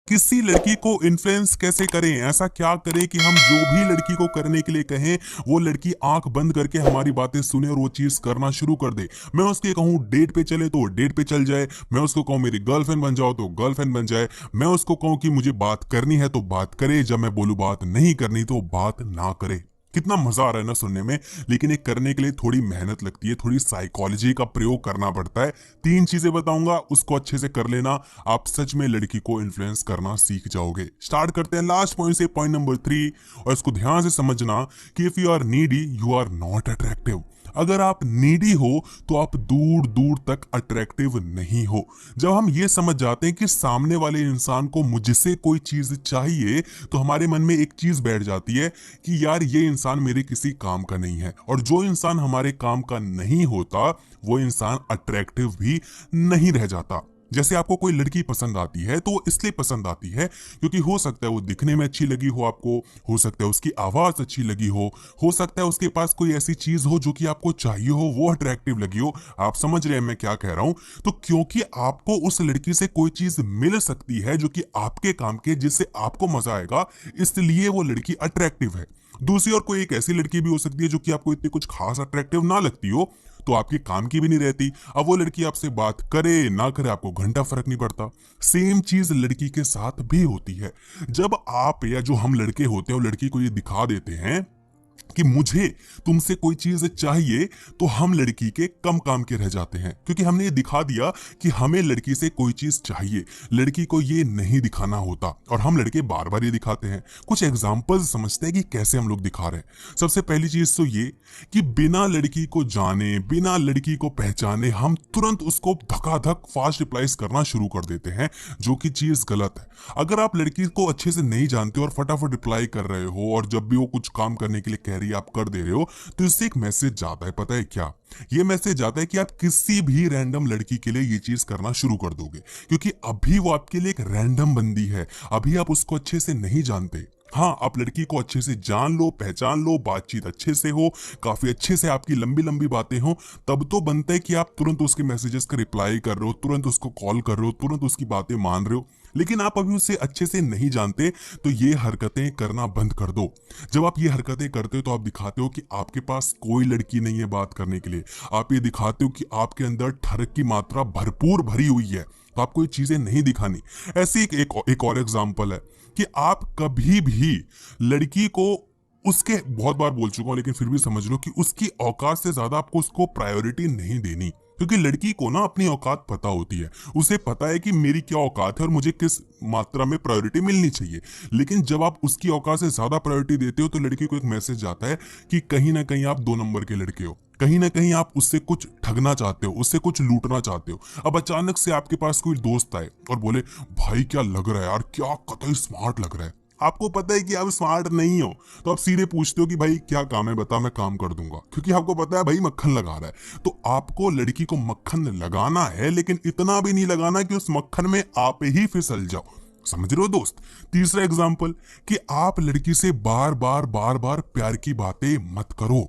किसी लड़की को इन्फ्लुएंस कैसे करें, ऐसा क्या करें कि हम जो भी लड़की को करने के लिए कहें वो लड़की आंख बंद करके हमारी बातें सुने और वो चीज करना शुरू कर दे। मैं उसके कहूँ डेट पे चले तो वो डेट पे चल जाए, मैं उसको कहूँ मेरी गर्लफ्रेंड बन जाओ तो गर्लफ्रेंड बन जाए, मैं उसको कहूँ कि मुझे बात करनी है तो बात करे, जब मैं बोलूँ बात नहीं करनी तो बात ना करे। कितना मजा आ रहा है ना सुनने में। लेकिन ये करने के लिए थोड़ी मेहनत लगती है, थोड़ी साइकोलॉजी का प्रयोग करना पड़ता है। 3 चीजें बताऊंगा, उसको अच्छे से कर लेना, आप सच में लड़की को इन्फ्लुएंस करना सीख जाओगे। स्टार्ट करते हैं लास्ट पॉइंट से, पॉइंट नंबर 3। और इसको ध्यान से समझना कि if you are needy you are not attractive. अगर आप नीडी हो तो आप दूर दूर तक अट्रैक्टिव नहीं हो। जब हम ये समझ जाते हैं कि सामने वाले इंसान को मुझसे कोई चीज चाहिए, तो हमारे मन में एक चीज बैठ जाती है कि यार ये इंसान मेरे किसी काम का नहीं है। और जो इंसान हमारे काम का नहीं होता वो इंसान अट्रैक्टिव भी नहीं रह जाता। जैसे आपको कोई लड़की पसंद आती है तो वो इसलिए पसंद आती है क्योंकि हो सकता है वो दिखने में अच्छी लगी हो आपको, हो सकता है उसकी आवाज अच्छी लगी हो सकता है उसके पास कोई ऐसी चीज हो जो कि आपको चाहिए हो, वो अट्रैक्टिव लगी हो। आप समझ रहे हैं मैं क्या कह रहा हूं। तो क्योंकि आपको उस लड़की से कोई चीज मिल सकती है जो कि आपके काम के, जिससे आपको मजा आएगा, इसलिए वो लड़की अट्रैक्टिव है। दूसरी ओर कोई एक ऐसी लड़की भी हो सकती है जो कि आपको इतनी कुछ खास अट्रैक्टिव ना लगती हो, तो आपके काम की भी नहीं रहती। अब वो लड़की आपसे बात करे ना करे आपको घंटा फर्क नहीं पड़ता। सेम चीज लड़की के साथ भी होती है। जब आप या जो हम लड़के होते हैं वो लड़की को ये दिखा देते हैं कि मुझे तुमसे कोई चीज चाहिए, तो हम लड़की के कम काम के रह जाते हैं, क्योंकि हमने ये दिखा दिया कि हमें लड़की से कोई चीज चाहिए। लड़की को ये नहीं दिखाना होता और हम लड़के बार बार ये दिखाते हैं। कुछ एग्जांपल्स समझते हैं कि कैसे हम लोग दिखा रहे हैं। सबसे पहली चीज तो ये कि बिना लड़की को जाने, बिना लड़की को पहचाने हम तुरंत उसको धकाधक फास्ट रिप्लाईज करना शुरू कर देते हैं, जो कि चीज गलत है। अगर आप लड़की को अच्छे से नहीं जानते और फटाफट रिप्लाई कर रहे हो और जब भी वो कुछ काम करने के लिए कह रही है आप कर दे रहे हो, तो इससे एक मैसेज जाता है, पता है क्या? ये मैसेज जाता है कि आप किसी भी रैंडम लड़की के लिए ये चीज करना शुरू कर दोगे, क्योंकि अभी वो आपके लिए एक रैंडम बंदी है, अभी आप उसको अच्छे से नहीं जानते। हाँ, आप लड़की को अच्छे से जान लो, पहचान लो, बातचीत अच्छे से हो, काफी अच्छे से आपकी लंबी लंबी बातें हो, तब तो बनता है कि आप तुरंत उसके मैसेजेस का रिप्लाई कर रहे हो, तुरंत उसको कॉल कर रहे हो, तुरंत उसकी बातें मान रहे हो। लेकिन आप अभी उसे अच्छे से नहीं जानते, तो ये हरकतें करना बंद कर दो। जब आप ये हरकतें करते हो तो आप दिखाते हो कि आपके पास कोई लड़की नहीं है बात करने के लिए। आप ये दिखाते हो कि आपके अंदर ठरक की मात्रा भरपूर भरी हुई है, तो आपको ये चीजें नहीं दिखानी। ऐसी एक और एग्जाम्पल है कि आप कभी भी लड़की को, उसके बहुत बार बोल चुका हूं लेकिन फिर भी समझ लो कि उसकी औकात से ज्यादा आपको उसको प्रायोरिटी नहीं देनी, क्योंकि लड़की को ना अपनी औकात पता होती है। उसे पता है कि मेरी क्या औकात है और मुझे किस मात्रा में प्रायोरिटी मिलनी चाहिए। लेकिन जब आप उसकी औकात से ज्यादा प्रायोरिटी देते हो तो लड़की को एक मैसेज जाता है कि कहीं ना कहीं आप 2 नंबर के लड़के हो, कहीं ना कहीं आप उससे कुछ ठगना चाहते हो, उससे कुछ लूटना चाहते हो। अब अचानक से आपके पास कोई दोस्त आए और बोले भाई क्या लग रहा है यार, क्या कतई स्मार्ट लग रहा है। आपको पता है कि आप स्मार्ट नहीं हो, तो आप सीधे पूछते हो कि भाई क्या काम है बता, मैं काम कर दूंगा, क्योंकि आपको पता है भाई मक्खन लगा रहा है। तो आपको लड़की को मक्खन लगाना है, लेकिन इतना भी नहीं लगाना कि उस मक्खन में आप ही फिसल जाओ। समझ रहे हो दोस्त? तीसरा एग्जाम्पल कि आप लड़की से बार बार प्यार की बातें मत करो।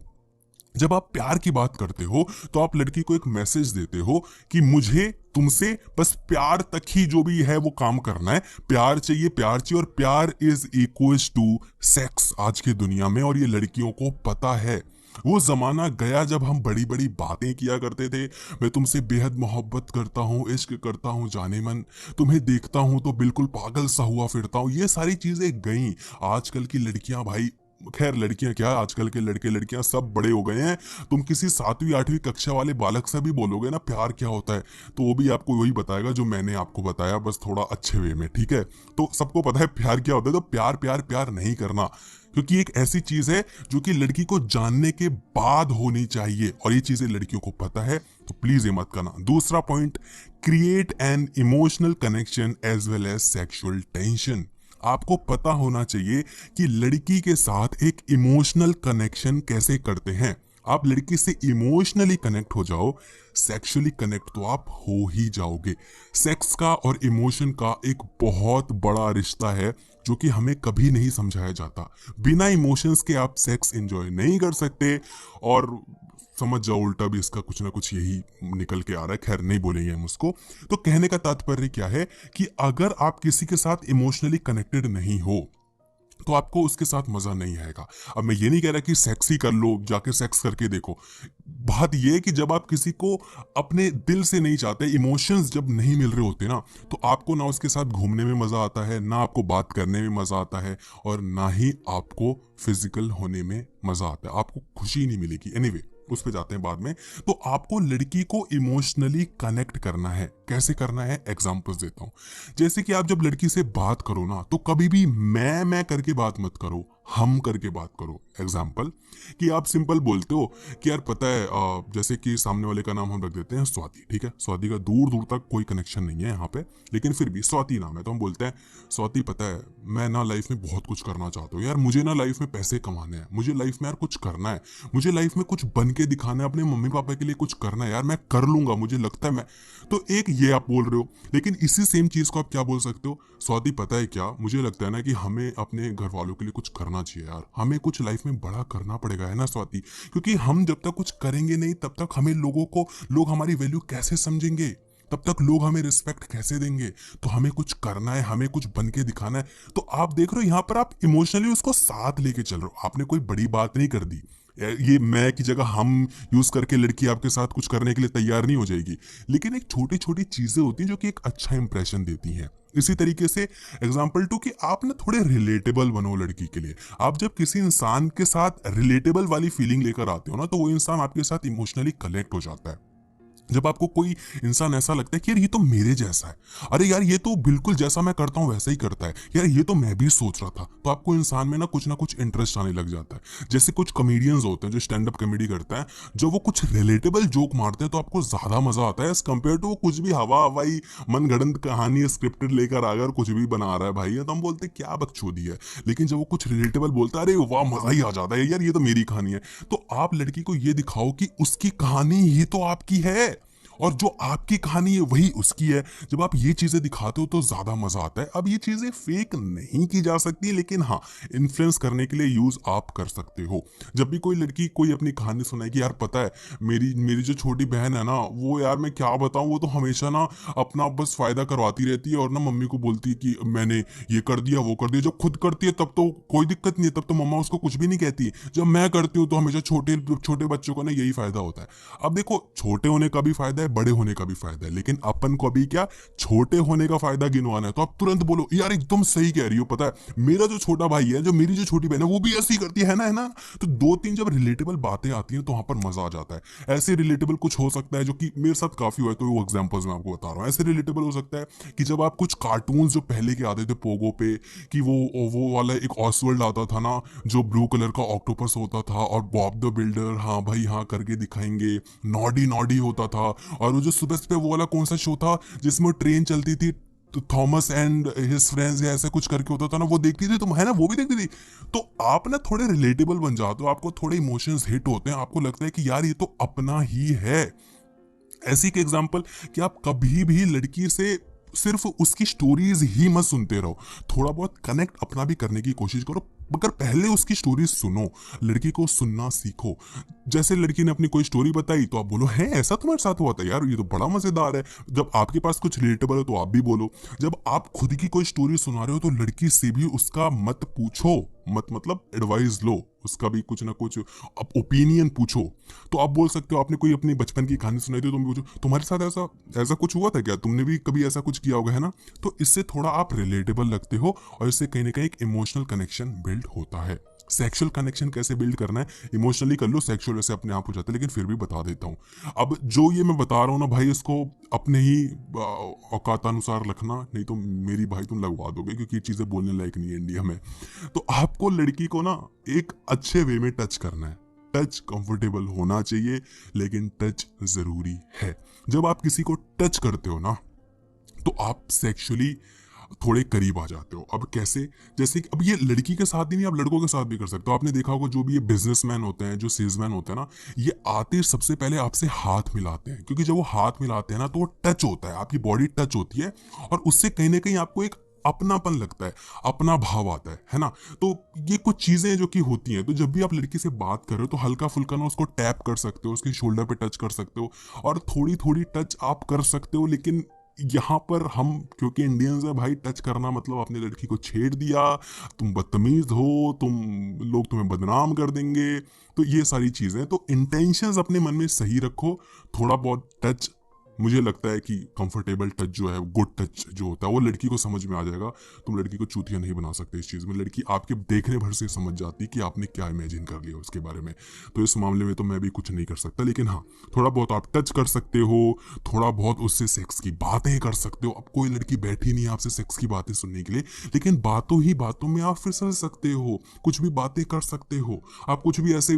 जब आप प्यार की बात करते हो तो आप लड़की को एक मैसेज देते हो कि मुझे तुमसे बस प्यार तक ही जो भी है वो काम करना है, प्यार चाहिए, प्यार चाहिए। और प्यार इज इक्वल्स टू सेक्स आज की दुनिया में, और ये लड़कियों को पता है। वो जमाना गया जब हम बड़ी बड़ी बातें किया करते थे, मैं तुमसे बेहद मोहब्बत करता हूँ, इश्क करता हूँ जाने मन, तुम्हें देखता हूँ तो बिल्कुल पागल सा हुआ फिरता हूँ। ये सारी चीजें गई। आजकल की लड़कियां भाई, खैर लड़कियां क्या, आजकल के लड़के लड़कियां सब बड़े हो गए हैं। तुम किसी 7वीं 8वीं कक्षा वाले बालक से भी बोलोगे ना प्यार क्या होता है, तो वो भी आपको वही बताएगा जो मैंने आपको बताया, बस थोड़ा अच्छे वे में, ठीक है? तो सबको पता है प्यार क्या होता है। तो प्यार प्यार प्यार नहीं करना, क्योंकि एक ऐसी चीज है जो कि लड़की को जानने के बाद होनी चाहिए, और ये चीजें लड़कियों को पता है, तो प्लीज ये मत करना। दूसरा point, create an emotional connection as well as sexual tension. आपको पता होना चाहिए कि लड़की के साथ एक इमोशनल कनेक्शन कैसे करते हैं। आप लड़की से इमोशनली कनेक्ट हो जाओ, सेक्सुअली कनेक्ट तो आप हो ही जाओगे। सेक्स का और इमोशन का एक बहुत बड़ा रिश्ता है जो कि हमें कभी नहीं समझाया जाता। बिना इमोशंस के आप सेक्स एंजॉय नहीं कर सकते, और समझ जाओ उल्टा भी इसका कुछ ना कुछ यही निकल के आ रहा है, खैर नहीं बोलेंगे हम उसको। तो कहने का तात्पर्य क्या है कि अगर आप किसी के साथ इमोशनली कनेक्टेड नहीं हो तो आपको उसके साथ मजा नहीं आएगा। अब मैं ये नहीं कह रहा कि सेक्स ही कर लो, जाके सेक्स करके देखो। बात ये है कि जब आप किसी को अपने दिल से नहीं चाहते, इमोशंस जब नहीं मिल रहे होते ना, तो आपको ना उसके साथ घूमने में मजा आता है, ना आपको बात करने में मजा आता है, और ना ही आपको फिजिकल होने में मजा आता है, आपको खुशी नहीं मिलेगी। एनीवे उस पे जाते हैं बाद में। तो आपको लड़की को इमोशनली कनेक्ट करना है। कैसे करना है, एग्जांपल्स देता हूं। जैसे कि आप जब लड़की से बात करो ना, तो कभी भी मैं करके बात मत करो, हम करके बात करो। एग्जाम्पल कि आप सिंपल बोलते हो कि यार पता है जैसे कि सामने वाले का नाम हम रख देते हैं स्वाति, ठीक है। स्वाति का दूर दूर तक कोई कनेक्शन नहीं है यहाँ पे, लेकिन फिर भी स्वाति नाम है, तो हम बोलते हैं स्वाति पता है मैं ना लाइफ में बहुत कुछ करना चाहता हूँ यार, मुझे ना लाइफ में पैसे कमाने हैं, मुझे लाइफ में यार कुछ करना है, मुझे लाइफ में कुछ बन के दिखाना है, अपने मम्मी पापा के लिए कुछ करना है यार, मैं कर लूंगा, मुझे लगता है मैं। तो एक ये आप बोल रहे हो, लेकिन इसी सेम चीज को आप क्या बोल सकते हो, स्वाति पता है क्या, मुझे लगता है ना कि हमें अपने घर वालों के लिए कुछ करना चाहिए यार, हमें कुछ लाइफ में बड़ा करना पड़ेगा, है ना स्वाति, क्योंकि हम जब तक कुछ करेंगे नहीं तब तक हमें लोग हमारी वैल्यू कैसे समझेंगे, तब तक लोग हमें रिस्पेक्ट कैसे देंगे। तो हमें कुछ करना है, हमें कुछ बन के दिखाना है। तो आप देख रहे हो यहाँ पर आप इमोशनली उसको साथ लेके चल रहे हो, आपने कोई बड़ी बात नहीं कर दी। ये मैं की जगह हम यूज करके लड़की आपके साथ कुछ करने के लिए तैयार नहीं हो जाएगी, लेकिन एक छोटी छोटी चीजें होती हैं जो कि एक अच्छा इंप्रेशन देती हैं। इसी तरीके से एग्जाम्पल 2 कि आप ना थोड़े रिलेटेबल बनो लड़की के लिए। आप जब किसी इंसान के साथ रिलेटेबल वाली फीलिंग लेकर आते हो ना, तो वो इंसान आपके साथ इमोशनली कनेक्ट हो जाता है। जब आपको कोई इंसान ऐसा लगता है कि यार ये तो मेरे जैसा है, अरे यार ये तो बिल्कुल जैसा मैं करता हूँ वैसा ही करता है, यार ये तो मैं भी सोच रहा था, तो आपको इंसान में ना कुछ इंटरेस्ट आने लग जाता है। जैसे कुछ कॉमेडियंस होते हैं जो स्टैंड अप कॉमेडी करते हैं, जो वो कुछ रिलेटेबल जोक मारते हैं तो आपको ज्यादा मजा आता है एज कम्पेयर टू वो कुछ भी हवा हवाई मनगढ़ंत कहानी स्क्रिप्टेड लेकर आ गया और कुछ भी बना रहा है भाई, तो हम बोलते हैं क्या बकचोदी है। लेकिन जब वो कुछ रिलेटेबल बोलता है, अरे वाह मजा ही आ जाता है यार, ये तो मेरी कहानी है। तो आप लड़की को ये दिखाओ कि उसकी कहानी ही तो आपकी है, और जो आपकी कहानी है वही उसकी है। जब आप ये चीजें दिखाते हो तो ज्यादा मजा आता है। अब ये चीजें फेक नहीं की जा सकती, लेकिन हाँ इन्फ्लुएंस करने के लिए यूज आप कर सकते हो। जब भी कोई लड़की कोई अपनी कहानी सुनाए कि यार पता है मेरी मेरी जो छोटी बहन है ना, वो यार मैं क्या बताऊं, वो तो हमेशा ना अपना बस फायदा करवाती रहती है और ना मम्मी को बोलती है कि मैंने ये कर दिया वो कर दिया। जब खुद करती है तब तो कोई दिक्कत नहीं है, तब तो मम्मा उसको कुछ भी नहीं कहती, जब मैं करती हूँ तो हमेशा छोटे छोटे बच्चों को ना यही फायदा होता है। अब देखो छोटे होने का भी फायदा है, बड़े होने का भी फायदा है, लेकिन अपन को अभी क्या छोटे होने का फायदा गिनवाना है। तो आप तुरंत बोलो यार एकदम सही कह रही हो, पता है मेरा जो छोटा भाई है, जो मेरी जो छोटी बहन है, वो भी ऐसी ही करती है ना, है ना। तो दो तीन जब रिलेटेबल बातें आती हैं तो वहां पर मजा आ जाता है। ऐसे रिलेटेबल कुछ हो सकता है जो कि मेरे साथ काफी हुआ है, तो वो एग्जांपल्स मैं आपको बता रहा हूँ। ऐसे रिलेटेबल हो सकता है कि जब आप कुछ कार्टून्स जो पहले के आते थे पोगो पे, कि वो वाला एक ऑसवर्ल्ड आता था ना, जो ब्लू कलर का ऑक्टोपस होता था और बॉब द बिल्डर हाँ भाई हाँ करके दिखाएंगे, नॉडी नॉडी होता था, और वो जो सुबह पे वो वाला कौन सा शो था जिसमें ट्रेन चलती थी, तो थॉमस एंड हिज फ्रेंड्स या ऐसा कुछ करके होता था ना, वो देखती थी तुम, है ना, वो भी देखती थी। तो आप ना थोड़े रिलेटेबल बन जाते हो, आपको थोड़े इमोशंस हिट होते हैं, आपको लगता है कि यार ये तो अपना ही है। ऐसी के एग्जाम्पल कि आप कभी भी लड़की से सिर्फ उसकी स्टोरीज ही मत सुनते रहो, थोड़ा बहुत कनेक्ट अपना भी करने की कोशिश करो, मगर पहले उसकी स्टोरी सुनो, लड़की को सुनना सीखो। जैसे लड़की ने अपनी कोई स्टोरी बताई तो आप बोलो है ऐसा तुम्हारे साथ हुआ था यार, ये तो बड़ा मजेदार है। जब आपके पास कुछ रिलेटेबल है तो आप भी बोलो। जब आप खुद की कोई स्टोरी सुना रहे हो तो लड़की से भी उसका मत पूछो, मत मतलब एडवाइस लो, उसका भी कुछ ना कुछ ओपिनियन पूछो। तो आप बोल सकते हो आपने कोई अपनी बचपन की कहानी सुनाई थी, तुम पूछो तुम्हारे साथ ऐसा ऐसा कुछ हुआ था क्या, तुमने भी कभी ऐसा कुछ किया होगा, है ना। तो इससे थोड़ा आप रिलेटेबल लगते हो और इससे कहीं ना कहीं एक इमोशनल कनेक्शन बिल्ड होता है। सेक्सुअल कनेक्शन कैसे बिल्ड करना है, इमोशनली कर लो, सेक्सुअल वैसे अपने आप हो जाता है, लेकिन फिर भी बता देता हूँ। अब जो ये मैं बता रहा हूँ ना भाई, इसको अपने ही औकातानुसार रखना, नहीं तो मेरी भाई तुम लगवा दोगे, क्योंकि ये चीजें बोलने लायक नहीं है इंडिया में। तो आपको लड़की को ना एक अच्छे वे में टच करना है, टच कंफर्टेबल होना चाहिए, लेकिन टच जरूरी है। जब आप किसी को टच करते हो ना तो आप सेक्सुअली थोड़े करीब आ जाते हो। अब कैसे, जैसे कि अब ये लड़की के साथ ही नहीं, आप लड़कों के साथ भी कर सकते हो। आपने देखा होगा जो भी ये बिजनेसमैन होते हैं, जो सेल्समैन होते हैं ना, ये आते सबसे पहले आपसे हाथ मिलाते हैं, क्योंकि जब वो हाथ मिलाते हैं ना तो वो टच होता है, आपकी बॉडी टच होती है, और उससे कहीं ना कहीं आपको एक अपनापन लगता है, अपना भाव आता है ना। तो ये कुछ चीजें जो कि होती हैं। तो जब भी आप लड़की से बात कर रहे हो तो हल्का फुल्का ना उसको टैप कर सकते हो, उसके शोल्डर पे टच कर सकते हो, और थोड़ी थोड़ी टच आप कर सकते हो। लेकिन यहाँ पर हम क्योंकि इंडियंस है भाई, टच करना मतलब आपने लड़की को छेड़ दिया, तुम बदतमीज हो, लोग तुम्हें बदनाम कर देंगे। तो ये सारी चीजें, तो इंटेंशंस अपने मन में सही रखो। थोड़ा बहुत टच, मुझे लगता है कि कंफर्टेबल टच जो है, गुड टच जो होता है, वो लड़की को समझ में आ जाएगा। तुम लड़की को चूतिया नहीं बना सकते इस चीज़ में। लड़की आपके देखने भर से समझ जाती कि आपने क्या इमेजिन कर लिया उसके बारे में। तो इस मामले में तो मैं भी कुछ नहीं कर सकता, लेकिन हाँ, थोड़ा बहुत आप टच कर सकते हो, थोड़ा बहुत उससे सेक्स की बातें कर सकते हो। अब कोई लड़की बैठी नहीं है आपसे सेक्स की बातें सुनने के लिए, लेकिन बातों ही बातों में आप फिसल सकते हो, कुछ भी बातें कर सकते हो। आप कुछ भी ऐसे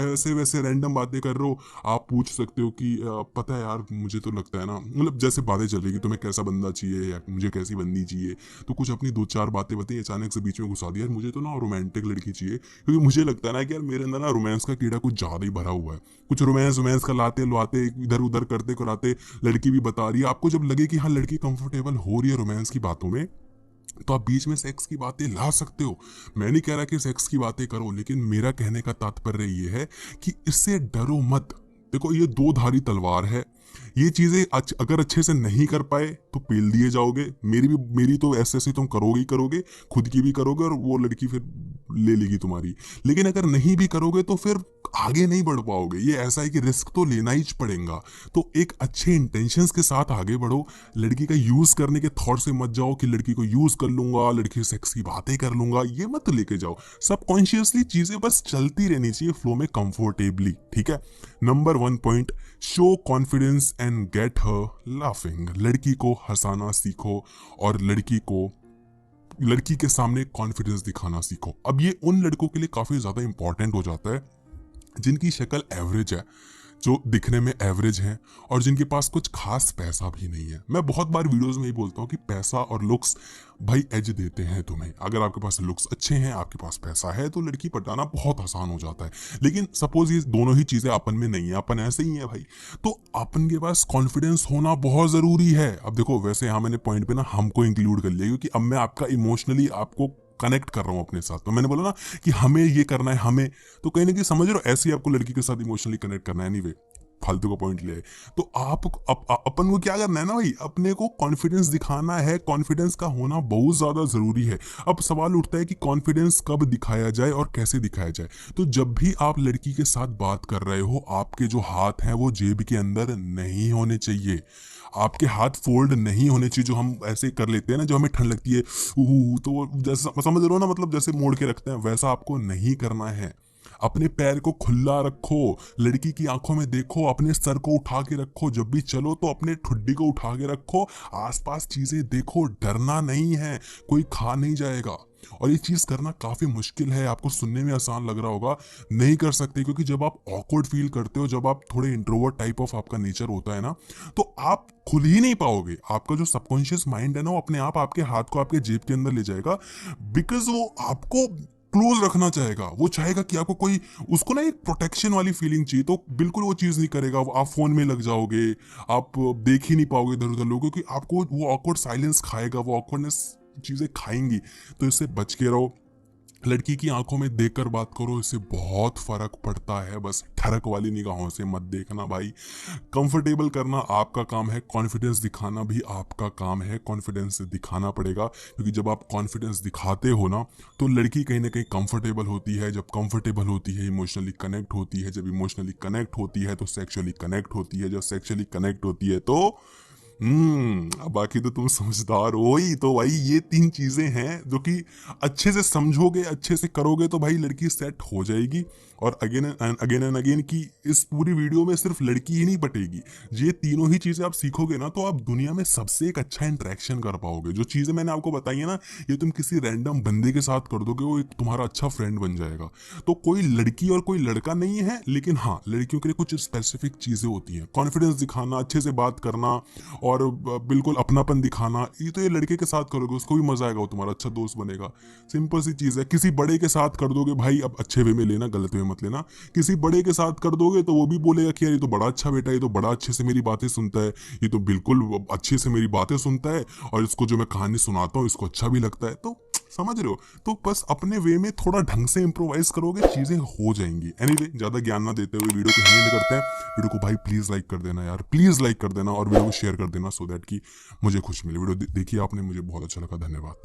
ऐसे वैसे रैंडम बातें कर रहे हो, आप पूछ सकते हो कि पता है यार, मुझे तो लगता है ना, मतलब जैसे बातें चल रही कि तुम्हें कैसा बंदा चाहिए या मुझे कैसी बंदी चाहिए, तो कुछ अपनी दो चार बातें बताई, अचानक से बीच में घुसा दिया, यार मुझे तो ना रोमांटिक लड़की चाहिए, क्योंकि मुझे लगता है ना कि यार मेरे अंदर ना रोमांस का कीड़ा कुछ ज्यादा ही भरा हुआ है। कुछ रोमांस का लाते लुआते इधर उधर करते कराते लड़की भी बता रही है। आपको जब लगे कि हाँ लड़की कंफर्टेबल हो रही है रोमांस की बातों में, तो आप बीच में सेक्स की बातें ला सकते हो। मैं नहीं कह रहा कि सेक्स की बातें करो, लेकिन मेरा कहने का तात्पर्य ये है कि इससे डरो मत। देखो, ये दो धारी तलवार है। ये चीजें अगर अच्छे से नहीं कर पाए तो पेल दिए जाओगे। मेरी तो ऐसे तुम करोगे ही करोगे, खुद की भी करोगे और वो लड़की फिर ले लेगी तुम्हारी। लेकिन अगर नहीं भी करोगे तो फिर आगे नहीं बढ़ पाओगे। ये ऐसा है कि रिस्क तो लेना ही पड़ेगा। तो एक अच्छे इंटेंशंस के साथ आगे बढ़ो। लड़की का यूज करने के थॉट से मत जाओ कि लड़की को यूज कर लूंगा, लड़की से सेक्स की बातें कर लूंगा, ये मत लेके जाओ। सबकॉन्शियसली चीजें बस चलती रहनी चाहिए फ्लो में कंफर्टेबली, ठीक है। Number 1 point, show confidence and get her laughing. लड़की को हंसाना सीखो और लड़की के सामने कॉन्फिडेंस दिखाना सीखो। अब ये उन लड़कों के लिए काफी ज्यादा इंपॉर्टेंट हो जाता है जिनकी शक्ल एवरेज है, जो दिखने में एवरेज हैं, और जिनके पास कुछ खास पैसा भी नहीं है। मैं बहुत बार वीडियोस में ही बोलता हूँ कि पैसा और लुक्स भाई एज देते हैं तुम्हें। अगर आपके पास लुक्स अच्छे हैं, आपके पास पैसा है, तो लड़की पटाना बहुत आसान हो जाता है। लेकिन सपोज ये दोनों ही चीजें अपन में नहीं है, अपन ऐसे ही है भाई, तो अपन के पास कॉन्फिडेंस होना बहुत जरूरी है। अब देखो, वैसे यहाँ मैंने पॉइंट पे ना हमको इंक्लूड कर लिया, क्योंकि अब मैं आपका इमोशनली आपको कनेक्ट कर रहा हूं अपने साथ। तो मैंने बोला ना कि हमें ये करना है, हमें तो कहीं ना कहीं समझ रहे हो, ऐसे ही आपको लड़की के साथ इमोशनली कनेक्ट करना है। एनीवे, फालतू का पॉइंट ले आए। तो अपन को क्या करना है ना भाई, अपने को कॉन्फिडेंस दिखाना है। कॉन्फिडेंस का होना बहुत ज्यादा जरूरी है। अब सवाल उठता है कि कॉन्फिडेंस कब दिखाया जाए और कैसे दिखाया जाए। तो जब भी आप लड़की के साथ बात कर रहे हो, आपके जो हाथ हैं वो जेब के अंदर नहीं होने चाहिए। आपके हाथ फोल्ड नहीं होने चाहिए, जो हम ऐसे कर लेते हैं ना, जो हमें ठंड लगती है तो जैसा समझ रहे हो ना, मतलब जैसे मोड़ के रखते हैं, वैसा आपको नहीं करना है। अपने पैर को खुला रखो, लड़की की आंखों में देखो, अपने सर को उठा के रखो। जब भी चलो तो अपने ठुड्डी को उठा के रखो, आसपास चीजें देखो, डरना नहीं है, कोई खा नहीं जाएगा। और ये चीज करना काफी मुश्किल है, आपको सुनने में आसान लग रहा होगा, नहीं कर सकते, क्योंकि जब आप ऑकवर्ड फील करते हो, जब आप थोड़े इंट्रोवर्ट टाइप ऑफ आपका नेचर होता है ना, तो आप खुल ही नहीं पाओगे। आपका जो सबकॉन्शियस माइंड है ना, वो अपने आप आपके हाथ को आपके जेब के अंदर ले जाएगा, बिकॉज वो आपको क्लोज रखना चाहेगा। वो चाहेगा कि आपको कोई, उसको ना एक प्रोटेक्शन वाली फीलिंग चाहिए, तो बिल्कुल वो चीज नहीं करेगा। आप फोन में लग जाओगे, आप देख ही नहीं पाओगे इधर उधर लोगों, क्योंकि आपको वो ऑकवर्ड साइलेंस खाएगा, वो ऑकवर्डनेस चीजें खाएंगी। तो इससे बच के रहो। लड़की की आंखों में देखकर बात करो, इससे बहुत फर्क पड़ता है। बस ठरक वाली निगाहों से मत देखना भाई। कंफर्टेबल करना आपका काम है, कॉन्फिडेंस दिखाना भी आपका काम है। कॉन्फिडेंस दिखाना पड़ेगा, क्योंकि जब आप कॉन्फिडेंस दिखाते हो ना, तो लड़की कहीं ना कहीं कंफर्टेबल होती है। जब कंफर्टेबल होती है, इमोशनली कनेक्ट होती है। जब इमोशनली कनेक्ट होती है तो सेक्सुअली कनेक्ट होती है। जब सेक्सुअली कनेक्ट होती है तो बाकी तो तुम समझदार हो ही। तो भाई ये 3 चीजें हैं जो कि अच्छे से समझोगे, अच्छे से करोगे, तो भाई लड़की सेट हो जाएगी। और अगेन एंड अगेन की इस पूरी वीडियो में सिर्फ लड़की ही नहीं पटेगी। ये तीनों ही चीजें आप सीखोगे ना, तो आप दुनिया में सबसे एक अच्छा इंटरेक्शन कर पाओगे। जो चीजें मैंने आपको बताई है ना, ये तुम किसी रैंडम बंदे के साथ कर दोगे, वो एक तुम्हारा अच्छा फ्रेंड बन जाएगा। तो कोई लड़की और कोई लड़का नहीं है, लेकिन हाँ, लड़कियों के लिए कुछ स्पेसिफिक चीजें होती हैं। कॉन्फिडेंस दिखाना, अच्छे से बात करना, और बिल्कुल अपनापन दिखाना, ये तो ये लड़के के साथ करोगे उसको भी मजा आएगा, वो तुम्हारा अच्छा दोस्त बनेगा। सिंपल सी चीज़ है। किसी बड़े के साथ कर दोगे भाई, अब अच्छे वे में लेना, गलत वे मत लेना, किसी बड़े के साथ कर दोगे तो वो भी बोलेगा कि यार ये तो बड़ा अच्छा बेटा है, ये तो बड़ा अच्छे से मेरी बातें सुनता है, ये तो बिल्कुल अच्छे से मेरी बातें सुनता है, और इसको जो मैं कहानी सुनाता हूँ इसको अच्छा भी लगता है। तो समझ रहे हो? तो बस अपने वे में थोड़ा ढंग से इम्प्रोवाइज करोगे, चीजें हो जाएंगी। एनीवे, ज्यादा ज्ञान ना देते हुए वीडियो को एंड करते हैं। वीडियो को भाई प्लीज लाइक कर देना यार, प्लीज लाइक कर देना, और वीडियो को शेयर कर देना, सो दैट कि मुझे खुशी मिले। वीडियो देखिए आपने, मुझे बहुत अच्छा लगा, धन्यवाद।